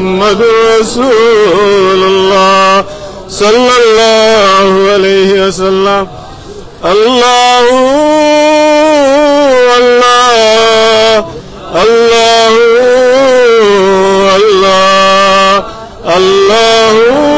محمد رسول الله صلى الله عليه وسلم الله الله الله الله الله الله الله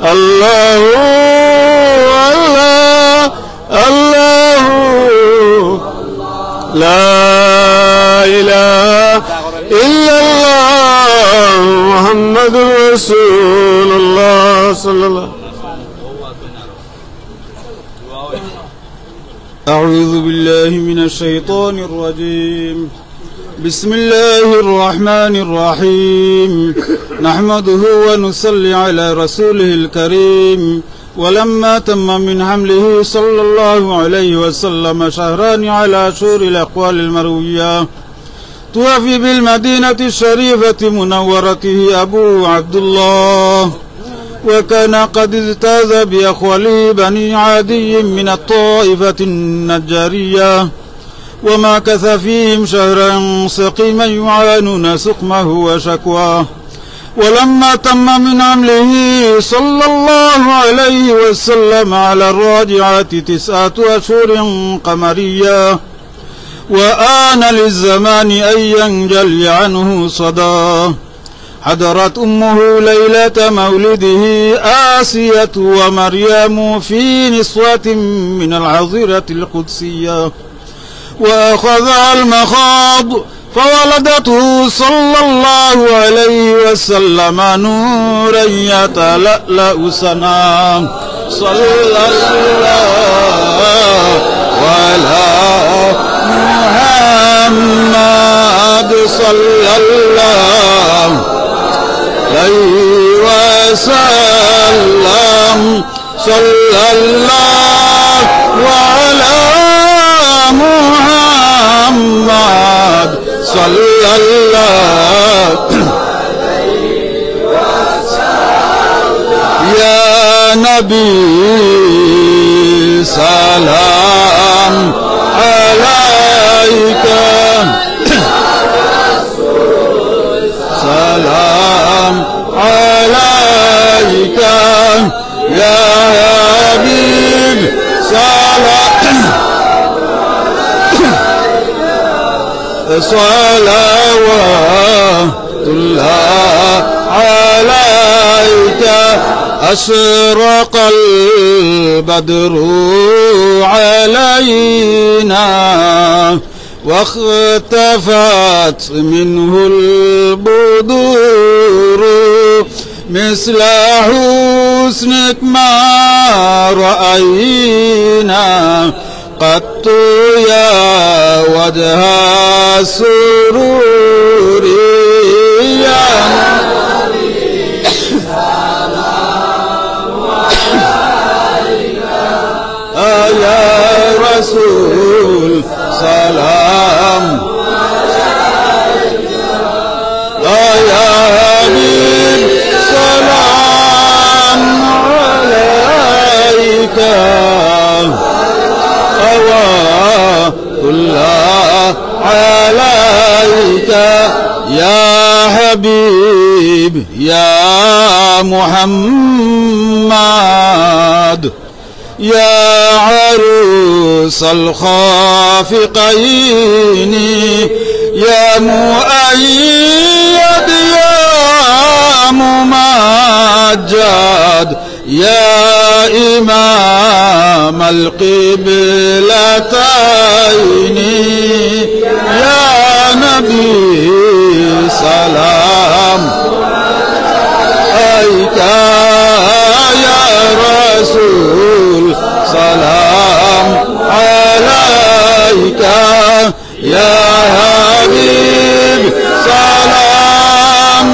الله الله الله لا إله إلا الله محمد رسول الله صلى الله عليه وسلم. أعوذ بالله من الشيطان الرجيم. بسم الله الرحمن الرحيم. نحمده ونصلي على رسوله الكريم. ولما تم من حمله صلى الله عليه وسلم شهران على شهور الأقوال المروية توفي بالمدينة الشريفة منورته أبو عبد الله، وكان قد اجتاز بأخوله بني عادي من الطائفة النجارية، ومكث فيهم شهرا سقيما يعانون سقمه وشكواه. ولما تم من حمله صلى الله عليه وسلم على الراجعات 9 أشهر قمرية، وآن للزمان أن ينجلي عنه صداه، حضرت أمه ليلة مولده آسية ومريم في نسوة من العذرة القدسية، وأخذها المخاض فولدته صلى الله عليه وسلم نورا يتلألأ سنا. صلى الله على محمد صلى الله عليه وسلم. صلى الله على محمد صلى الله عليه وسلم. يا نبي سلام عليك، سلام عليك يا حبيب، سلام صلوات الله عليك. أشرق البدر علينا واختفت منه البدور، مثل حسنك ما رأينا قط يا وجه السرور. يا نبي سلام عليك، يا رسول سلام عليك، يا حبيب سلام عليك. الله عليك يا حبيب يا محمد يا عروس الخافقين يا مؤيد يا ممجد يا إمام القبلتين يا نبي سلام عليك يا رسول سلام عليك يا حبيب سلام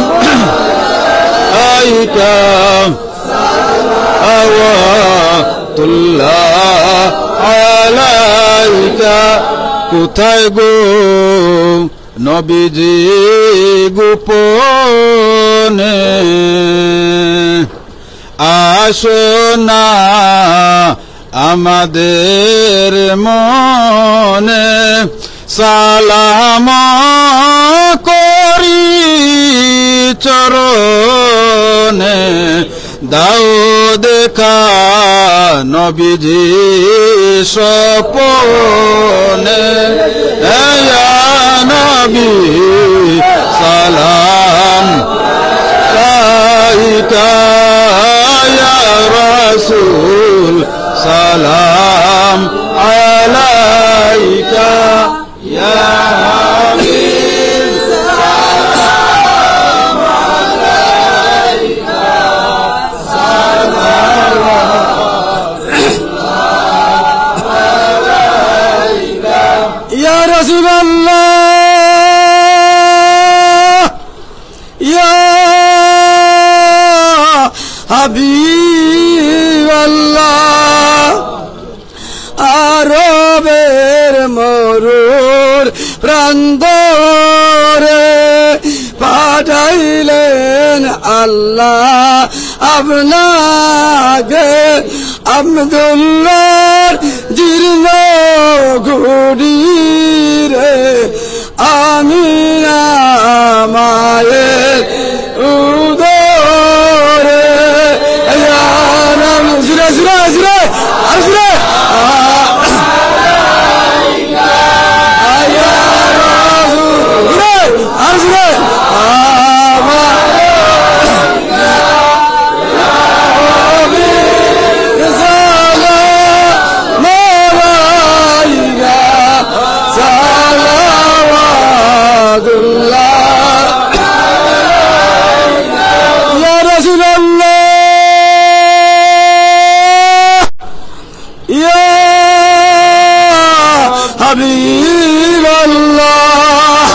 عليك صلوات الله عليك কোথায় গো নবীজি গোপনে আসো না আমাদের মনে সালাম করি চরণে দাও দেখা নবীজি স্বপনে ইয়া নবী সালাম আলাইকা ইয়া রাসূল সালাম আলাইকা ইয়া হাবিব সালাম আলাইকা সালাওয়াত আলাইকা ইয়া রাসূলুল্লাহ ইয়া হাবিবাল্লাহ আরবের মরুর প্রান্তরে পাঠাইলেন আল্লাহ আপনাকে আব্দুল্লাহর জীর্ণ ঘুড়ি রে আমিনা মায়ের উদরে জুড়ে জুড়ে জুড়ে আর জুড়ে হাবিবাল্লাহ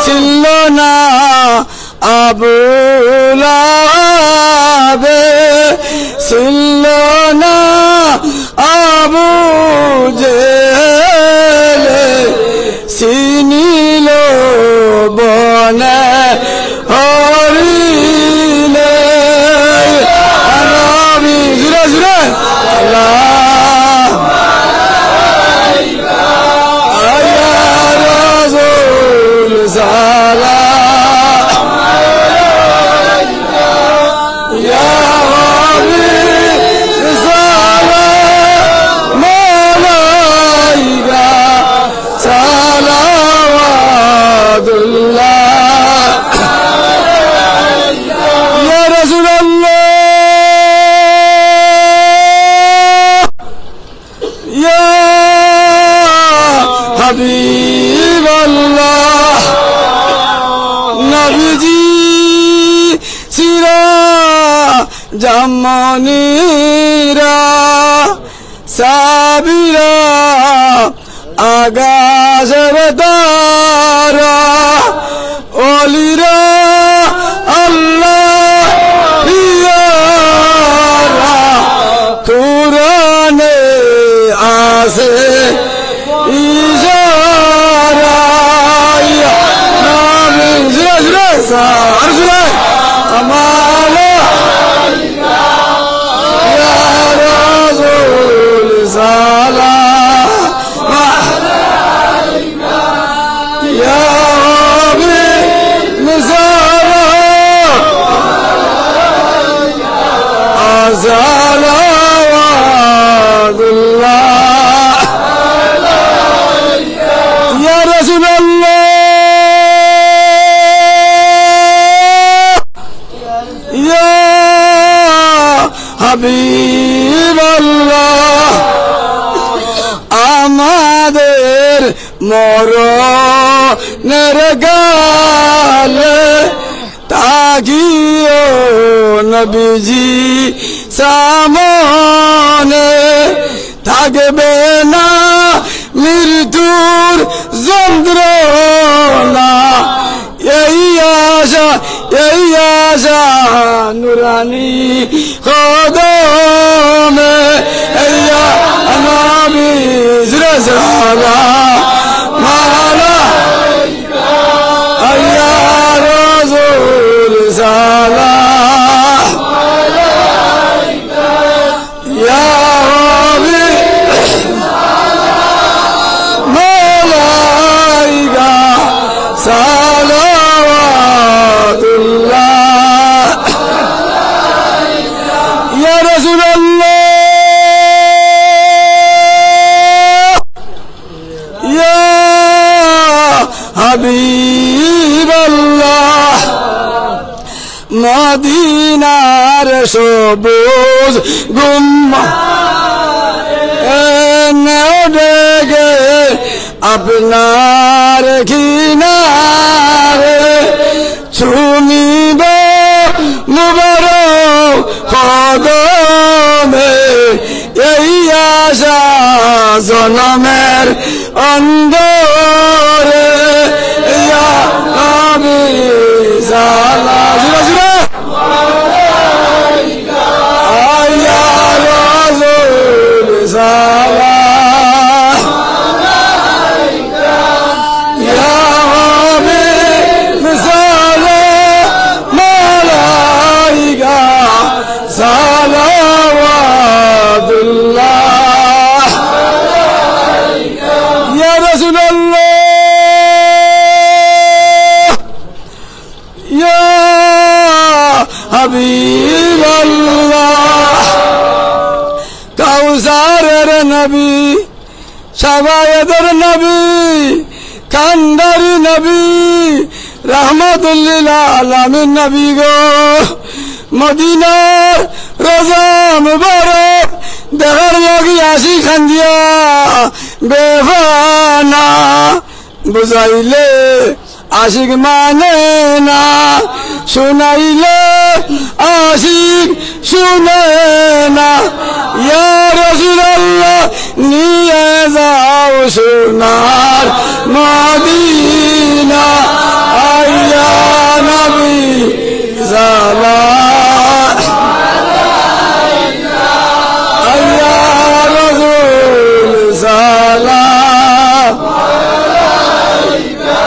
ছিল না আবু লাহাবে ছিল না আবু জেহেলে চিনিল বনে হরিলে নবী জুড়ে জুড়ে আল্লাহ হাবিবাল্লাহ নবীজি চিরা জামনিরা সাবিরা আগাজের তারা অলিরা আল্লাহ পিয়ারা কুরআনে আছে ইজারা ইয়া নবী জুরে জুরে সারজুরে আমালা ইয়া রাসূল সালাম আমাদের মরণের গালে তাকিও নবীজি সামনে থাকবে না মৃত্যুর যন্ত্রণা এই আশা নুরানি কদমে ইয়া নবী সালা মালা ইয়া রাসূল সালা ইয়া নবী মালাইকা সালাওয়াতুল্লাহ ইয়া রাসূলুল্লাহ ইয়া হাবিবাল্লাহ মদিনার সবুজ গুম্বদ ডেকে আপনার কিনারে শুনিব মুবারক কদমে এই আশা জনমের অন্তরে ইয়া নবী সাল্লাল্লাহু আলাইকা ইয়া রাসূল সাল্লাল্লাহু আলাইকা ইয়া হাবিব সাল্লাল্লাহু মালাইকা সালাওয়াতুল্লাহ আলাইকা ইয়া রাসূলুল্লাহ ইয়া হাবিবাল্লাহ কাউসারের নবী শাফায়াতের নবী কান্দারি নবী রহমাতুল্লিল আলামিন নবী গো মদিনার রোজা মুবারক দেখার লাগি আসি খান্দিয়া বেফানা বুঝাইলে আশিক মানে না শুনাইলে আশিক শুনে না ইয়া রাসূলুল্লাহ নিয়ে যাও সোনার মদিনা ইয়া নবী সাল্লাল্লাহু আলাইকা ইয়া রাসূল সাল্লাল্লাহু আলাইকা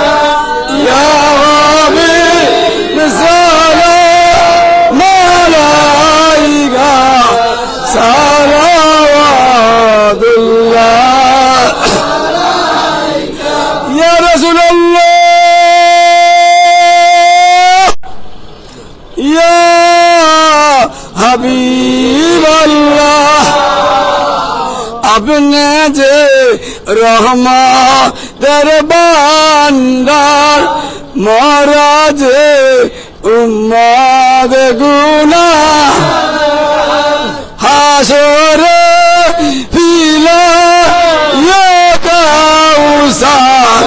ইয়া হাবিব সাল্লাল্লাহু মালাইকা সালাওয়াতুল্লাহ আলাইকা ইয়া রাসূলুল্লাহ ইয়া হাবিবাল্লাহ আপনি যে রহমতের ভান্ডার মোরা যে উম্মত গুনাহ হাসরে পিলা ইয়া কাউসার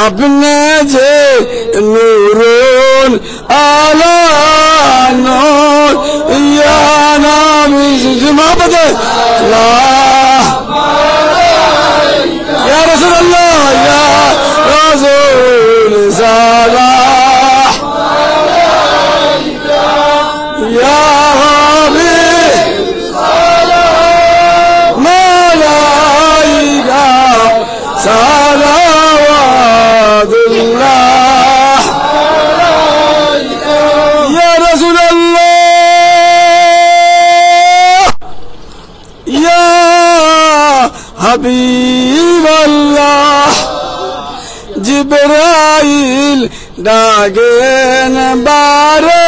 আপনি যে নূরুল আলা নূর ইয়া নবী মোহাম্মদ ইয়া রাসূলুল্লাহ ইয়া রাসূল সাল্লাল্লাহু আলাইকা ইয়া হাবিব সাল্লাল্লাহু মালাইকা সালাওয়াতুল্লাহ আলাইকা ইয়া রাসূলুল্লাহ ইয়া হাবিবাল্লাহ জিবরাইল ডাকেন বারে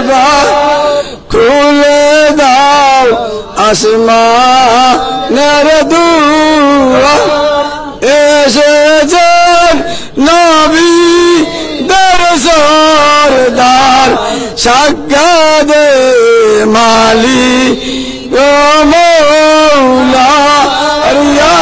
বার খুলে দাও আসমানের দুয়ার এসেছেন নবী দের সরদার সাক্ষাতে মালিক ও মৌলা ইয়া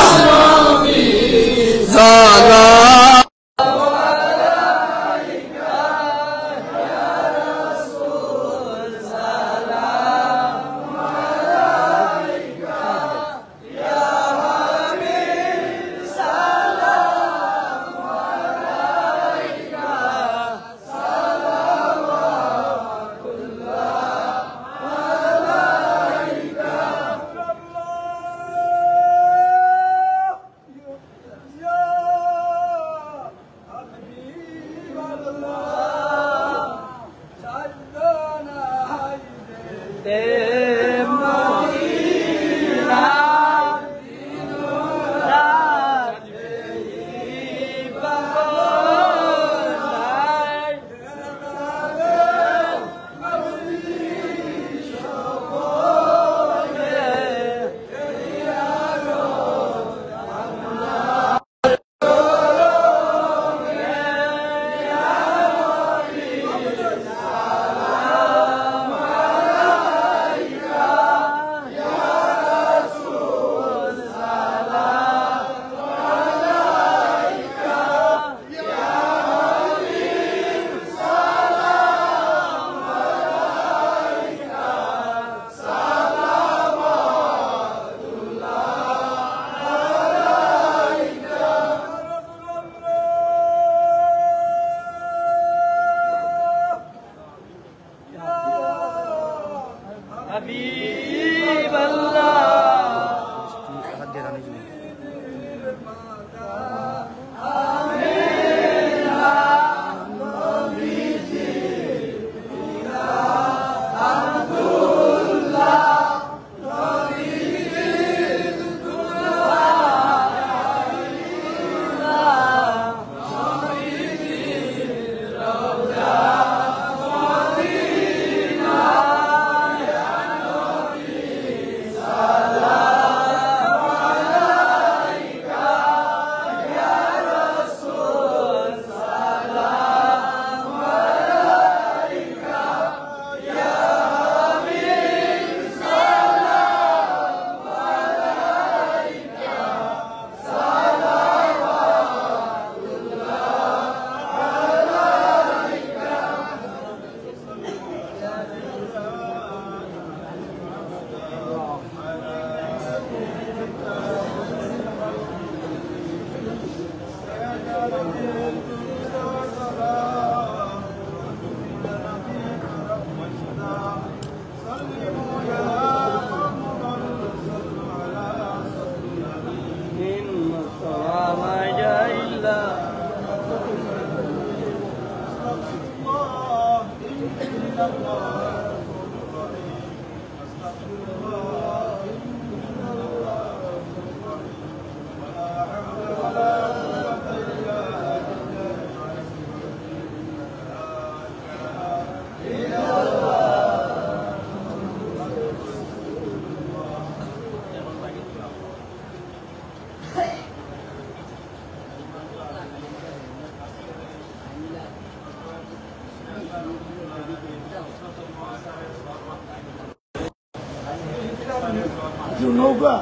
নৌকা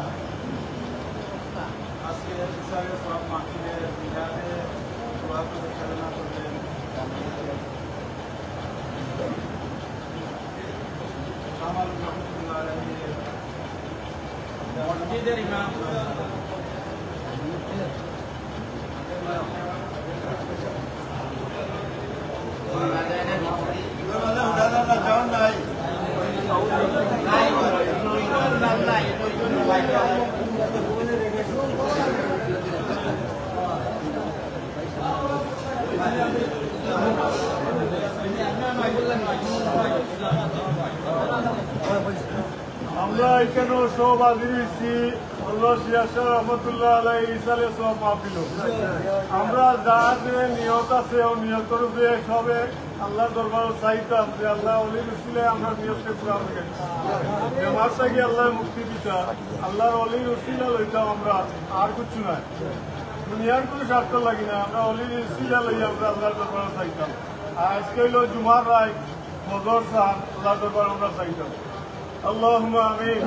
মসজিদের ইমাম আমরা এখানে সব হাজির হয়েছি আল্লাহ সিয়াসা রহমতুল্লাহ আলাই ইসালে সব মাহফিল আমরা যা যে নিয়ত আছে ও নিয়তের উপরে সবে আল্লাহ দরবার চাইতাম যে আল্লাহ অলি রসিলে আমরা নিয়তকে পুরা বেমার থাকি আল্লাহ মুক্তি দিতা আল্লাহর অলি রসিলা লইতাম আমরা আর কিছু নাই দুনিয়ার কোনো স্বার্থ লাগি না আমরা অলি রসিলা লই আমরা আল্লাহর দরবার চাইতাম আর আজকে হইল জুমার রায় ফজর সান আল্লাহর দরবার আমরা চাইতাম اللهم آمين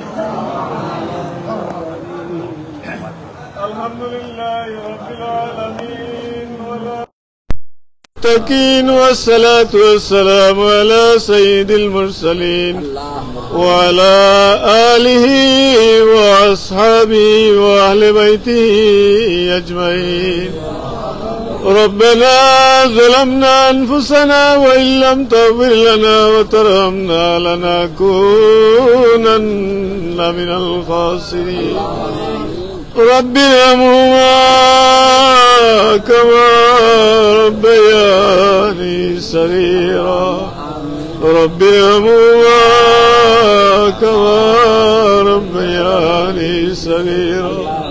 الحمد لله رب العالمين والمتقين والصلاة والسلام على سيد المرسلين وعلى آله وأصحابه وأهل بيته أجمعين ربنا ظلمنا أنفسنا وإن لم تغفر لنا وترحمنا لنكونن من الخاسرين رب ارحمهما كما ربياني صغيرا رب ارحمهما كما ربياني صغيرا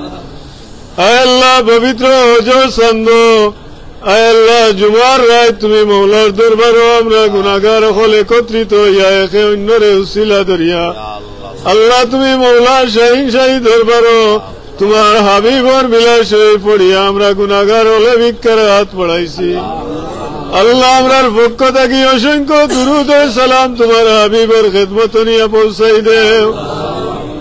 আয় আল্লাহ পবিত্র হজর চন্দ আয় আল্লাহ জুমার রায় তুমি মৌলার দরবারও আমরা গুনাহগার হল একত্রিত হইয়া একে অন্যরে উসিলা ধরিয়া আল্লাহ তুমি মৌলার শাহিন শাহী দরবারও তোমার হাবিবর বিলাস পড়িয়া আমরা গুনাহগার হলে ভিক্ষার হাত পড়াইছি আল্লাহ আমরার পক্ষ থাকি অসংখ্য দুরূদ ও সালাম তোমার হাবিবের খেদমত নিয়ে পৌঁছাই দেও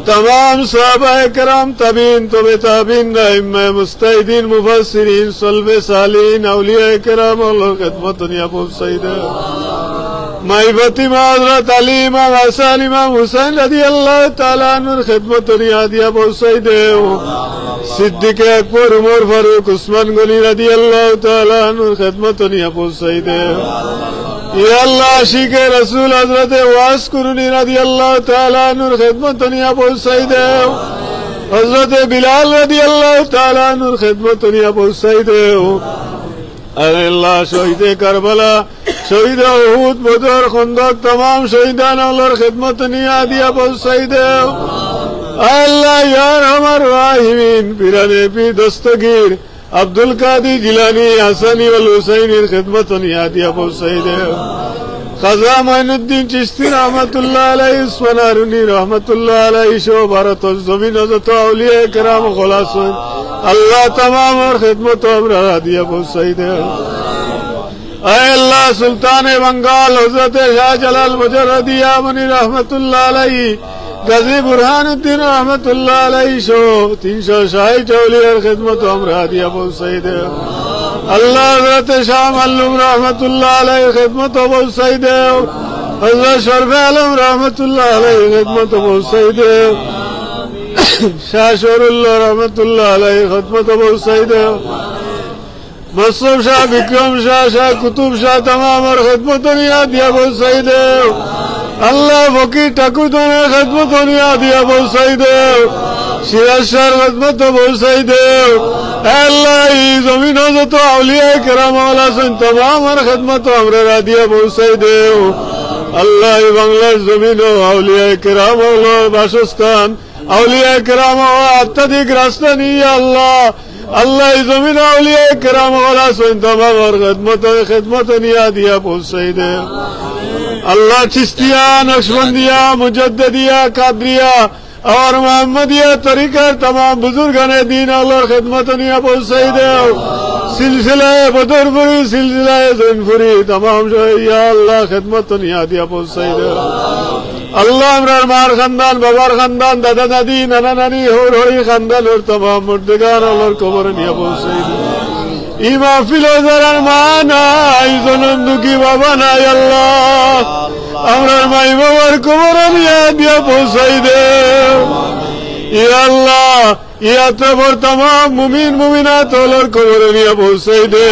तमाम सहाबाए कराम ताबीन तबे ताबीन इमाम मुस्ताहिदीन मुफस्सिरीन सल्वे सालीन औलियाए कराम और खिदमत दुनिया पहुंचाई दे माई फातिमा हजरत अली इमाम हसन इमाम हुसैन रज़ियल्लाहु ताला अन्हुर खिदमत दुनिया दिया पहुंचाई दे सिद्दीक़ अकबर उमर फारूक उस्मान गनी रज़ियल्लाहु ताला अन्हुर खिदमत दुनिया पहुंचाई दे या अल्लाह आशिक़े रसूल हज़रत वास कुरनी रज़ियल्लाहु ताला अन्हुर खिदमत दुनिया पहुंचाई दे हजरत बिलाल रदियल्लाहु ताला अन्हुर खिदमत निया पहुंचाई देओ अरे अल्लाह शहीद करबला शहीद उहुद बदर खंदक तमाम शहीदान अल्लाहर खिदमत निया दिया पहुंचाई देओ अल्लाह यार हमार राहिमीन पिराने पी दस्तगीर अब्दुल कादिर जिलानी हसनी वल हुसैनीर खिदमत निया दिया पहुंचाई देओ खाजा मोइनुद्दीन चिश्ती रहमतुल्लाह अलैहि स्वनारुनी रहमतुल्लाह अलैहि शो भारत जमीन যত আউলিয়া کرام খলাস अल्लाह तमाम और खिदमत हमरा दिया पहुंचाई दे ऐ अल्लाह सुल्तान बंगाल हजरत शाहजलाल मुजर्रदिया मनी रहमतुल्लाह अलैहि गाजी बुरहानुद्दीन रहमतुल्लाह अलैहि शो 360 औलियार खिदमत हमरा दिया पहुंचाई दे अल्लाह हजरत शाह मालूम रहमतुल्लाह अलैहि खिदमत पहुंचाई दे हजरत शरफ आलम रहमतुल्लाह अलैहि खिदमत पहुंचाई दे शाह शोरुल्लाह रहमतुल्लाह अलैहि खिदमत पहुंचाई दे मसूम शाह विक्रम शाह शाह कुतुब शाह तमाम और खिदमत दिया पहुंचाई दे अल्लाह फकीर ठाकुरदाনের खिदमत दिया पहुंचाई दे सिराज शाह खिदमत पहुंचाई दे अल्लाह जमीन যত আউলিয়া کرام আছেন तमाम और खिदमत हमरा दिया पहुंचाई दे अल्लाह बांग्लार जमीन আউলিয়া کرام বাসস্থান আউলিয়া کرام अत्यधिक रास्ता नहीं अल्लाह अल्लाह जमीन औलिया करम आছেন तमाम और खिदमत निया दिया पहुंचाई दे अल्लाह चिश्तिया नक्शबंदिया मुजद्दिदिया कादरिया और मोहम्मदिया तरीका तमाम बुजुर्गाने दीन अल्लाह खिदमत निया पहुंचाई दे सिलसिला बदरपुरी सिलसिला जैनपुरी तमाम जो या अल्लाह खिदमत निया दिया पहुंचाई दे अल्लाह इमरान मार खानदान बाबार खानदान दादा दादी नाना नानी होर होरी खानदान और तमाम मुर्दगान अल्लाह कबर निया पहुंचाई दे ई महफिल जरार माना ई जनम दुखी बाबा ना अल्लाह इमरान माई बाबार कबर निया दिया पहुंचाई दे या अल्लाह या तबर तमाम मुमिन मुमिनात अल्लाह कबर निया पहुंचाई दे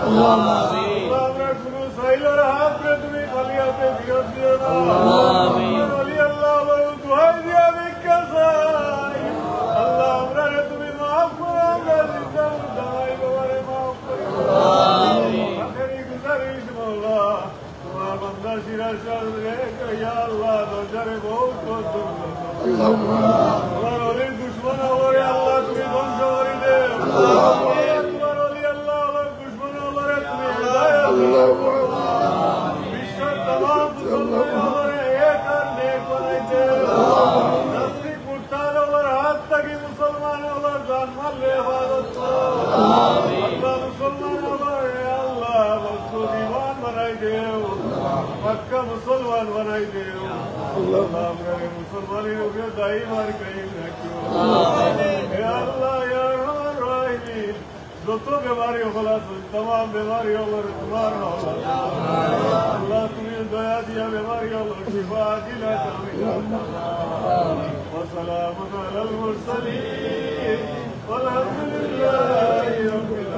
আল্লাহ আমরা কোনো সাইলের হাত রে তুমি খালি হাতে ফিরত দিও না। বলি আল্লাহ আমার দোহাই দিয়া ভিক্ষা চাই। আল্লাহ আমরা রে তুমি মাফ করো, আমরা জিন্দা দামাই বাবারে মাফ করো। আখেরি গুজারিশ মওলা তোমার বান্দা সিরাজ রে ইয়া আল্লাহ দরজারে বহুত বহুত তোমার অলির দুশ্মন হবরে আল্লাহ তুমি ধ্বংস করে দে। তোমার অলি আল্লাহ আমার দুশ্মন হবরে তুমি হিদায়াত বিশ্বের तमाम মুসলমান হবরে এক আর নেক বানাইতে। নাস্তিক মুরতাদ হবর হাত থাকি মুসলমান হবর জান মারলে ইবাদত আল্লাহ মুসলমান হবরে আল্লাহ মজবুত ঈমান বানাই দেও, পাক্কা মুসলমান বানাই দেও। আল্লাহ আমরা মুসলমানের উপরে দায়ী আর কায়েম রাখিও। হে আল্লাহ ইয়া রহমান রাহিম যত বেমারি হল আছে तमाम বেমারি হল তোমার আল্লাহ তুমি দয়া দিয়া বেমারি হল শিফা দিলা কামিলা। ওয়াসসালামু আলাল মুরসালিন ওয়ালহামদুলিল্লাহি রাব্বিল